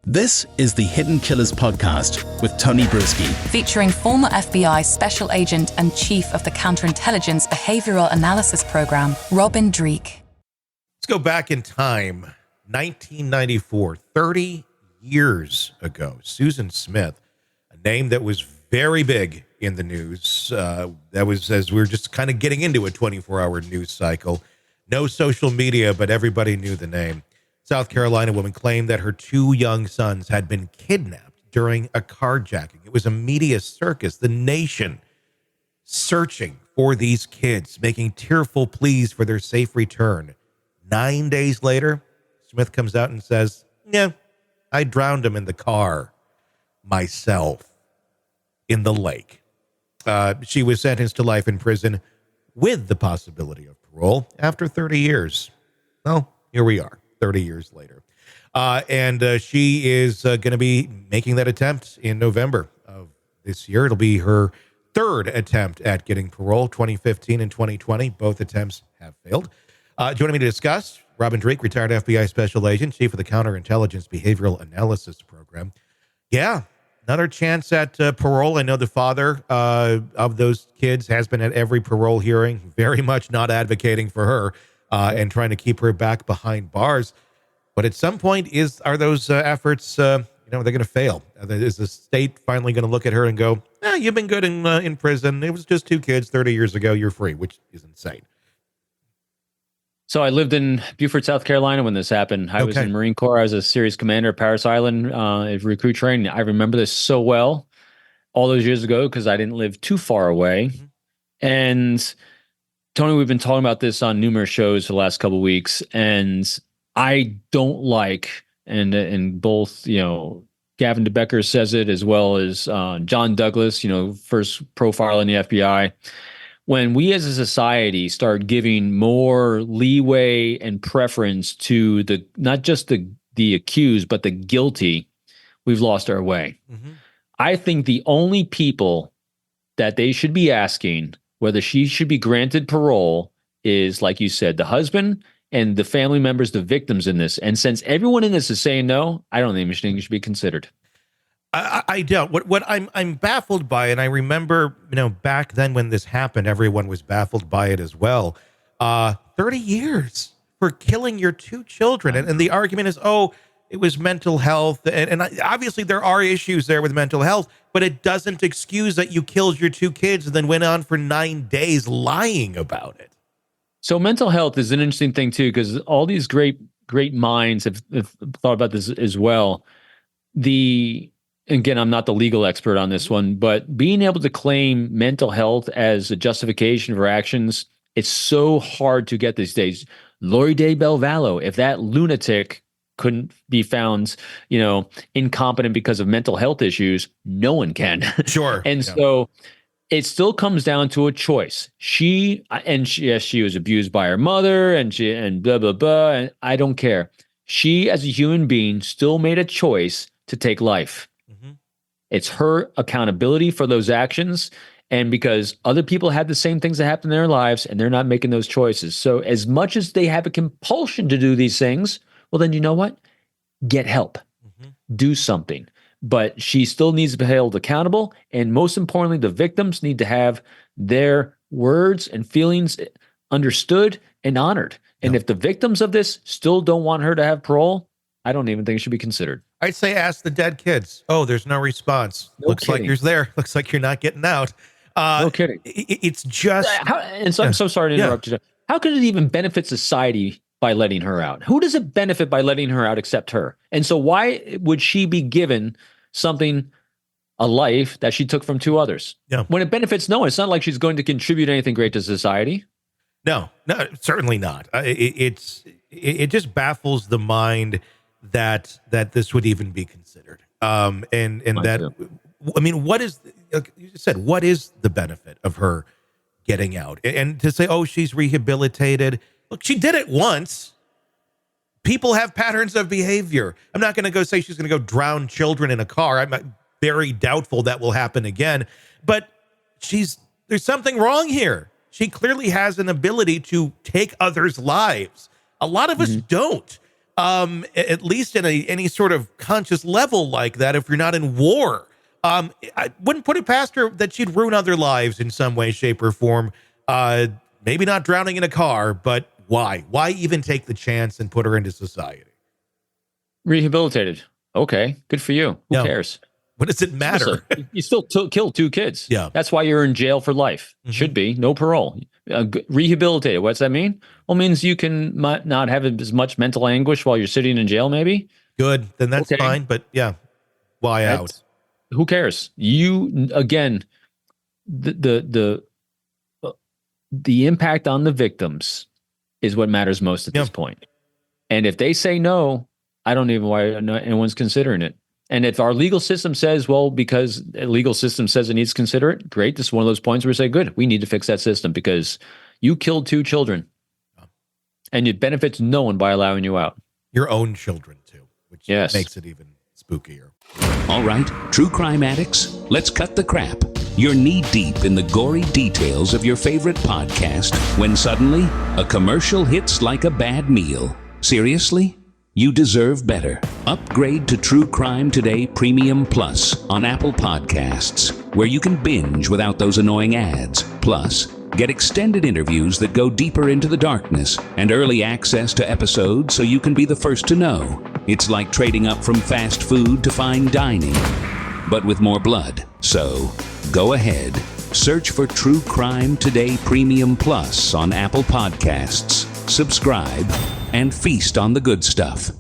This is the Hidden Killers podcast with Tony Brueski. Featuring former FBI Special Agent and Chief of the Counterintelligence Behavioral Analysis Program, Robin Dreeke. Let's go back in time, 1994, 30 years ago. Susan Smith, a name that was very big in the news. That was as we were just kind of getting into a 24-hour news cycle. No social media, but everybody knew the name. South Carolina woman claimed that her two young sons had been kidnapped during a carjacking. It was a media circus, the nation searching for these kids, making tearful pleas for their safe return. 9 days later, Smith comes out and says, yeah, I drowned them in the car myself in the lake. She was sentenced to life in prison with the possibility of parole after 30 years. Well, here we are. 30 years later. And she is going to be making that attempt in November of this year. It'll be her third attempt at getting parole, 2015 and 2020. Both attempts have failed. Joining me to discuss, Robin Dreeke, retired FBI Special Agent, Chief of the Counterintelligence Behavioral Analysis Program. Yeah, another chance at parole. I know the father of those kids has been at every parole hearing, very much not advocating for her. And trying to keep her back behind bars. But at some point, are those efforts, they're going to fail? Is the state finally going to look at her and go, you've been good in prison. It was just two kids 30 years ago. You're free, which is insane. So I lived in Beaufort, South Carolina when this happened. I was in Marine Corps. I was a series commander at Parris Island at recruit training. I remember this so well all those years ago because I didn't live too far away. Mm-hmm. And Tony, we've been talking about this on numerous shows for the last couple of weeks, and I don't like, and both, Gavin DeBecker says it as well as John Douglas, first profile in the FBI. When we as a society start giving more leeway and preference to not just the accused, but the guilty, we've lost our way. Mm-hmm. I think the only people that they should be asking whether she should be granted parole is, like you said, the husband and the family members, the victims in this. And since everyone in this is saying no, I don't think it should be considered. I don't. What I'm baffled by, and I remember, back then when this happened, everyone was baffled by it as well. 30 years for killing your two children. And the argument is, it was mental health. And obviously there are issues there with mental health, but it doesn't excuse that you killed your two kids and then went on for 9 days lying about it. So mental health is an interesting thing too, because all these great minds have thought about this as well. Again, I'm not the legal expert on this one, but being able to claim mental health as a justification for actions, it's so hard to get these days. Lori Day Belvallo, if that lunatic couldn't be found, incompetent because of mental health issues, no one can. Sure. So it still comes down to a choice. She was abused by her mother and blah, blah, blah. And I don't care. She, as a human being, still made a choice to take life. Mm-hmm. It's her accountability for those actions. And because other people had the same things that happened in their lives and they're not making those choices. So as much as they have a compulsion to do these things, well, then you know what? Get help. Mm-hmm. Do something. But she still needs to be held accountable. And most importantly, the victims need to have their words and feelings understood and honored. And if the victims of this still don't want her to have parole, I don't even think it should be considered. I'd say ask the dead kids. Oh, there's no response. Looks like you're there. Looks like you're not getting out. No kidding. It's just... I'm so sorry to interrupt you. How could it even benefit society by letting her out? Who does it benefit by letting her out except her? And so why would she be given a life that she took from two others? Yeah. When it benefits no one, it's not like she's going to contribute anything great to society. No, certainly not. It just baffles the mind that this would even be considered. What is, like you just said, what is the benefit of her getting out? And to say, she's rehabilitated. Look, she did it once. People have patterns of behavior. I'm not going to go say she's going to go drown children in a car. I'm very doubtful that will happen again. But there's something wrong here. She clearly has an ability to take others' lives. A lot of us don't. at least in any sort of conscious level like that, if you're not in war. I wouldn't put it past her that she'd ruin other lives in some way, shape, or form. Maybe not drowning in a car, but why? Why even take the chance and put her into society? Rehabilitated. Okay, good for you. Who cares? What does it matter? You still killed 2 kids. Yeah. That's why you're in jail for life. Should be. No parole. Rehabilitated. What's that mean? Well, it means you can not have as much mental anguish while you're sitting in jail, maybe. Good. Then that's fine. But yeah, why out? Who cares? You, again, the impact on the victims is what matters most at this point. And if they say no, I don't even know why anyone's considering it. And if our legal system says, well, because the legal system says it needs to consider it, great. This is one of those points where we say, good, we need to fix that system because you killed 2 children and it benefits no one by allowing you out. Your own children, too, which makes it even spookier. All right, true crime addicts, let's cut the crap. You're knee-deep in the gory details of your favorite podcast when suddenly a commercial hits like a bad meal. Seriously? You deserve better. Upgrade to True Crime Today Premium Plus on Apple Podcasts, where you can binge without those annoying ads. Plus, get extended interviews that go deeper into the darkness and early access to episodes so you can be the first to know. It's like trading up from fast food to fine dining, but with more blood. So, go ahead. Search for True Crime Today Premium Plus on Apple Podcasts. Subscribe and feast on the good stuff.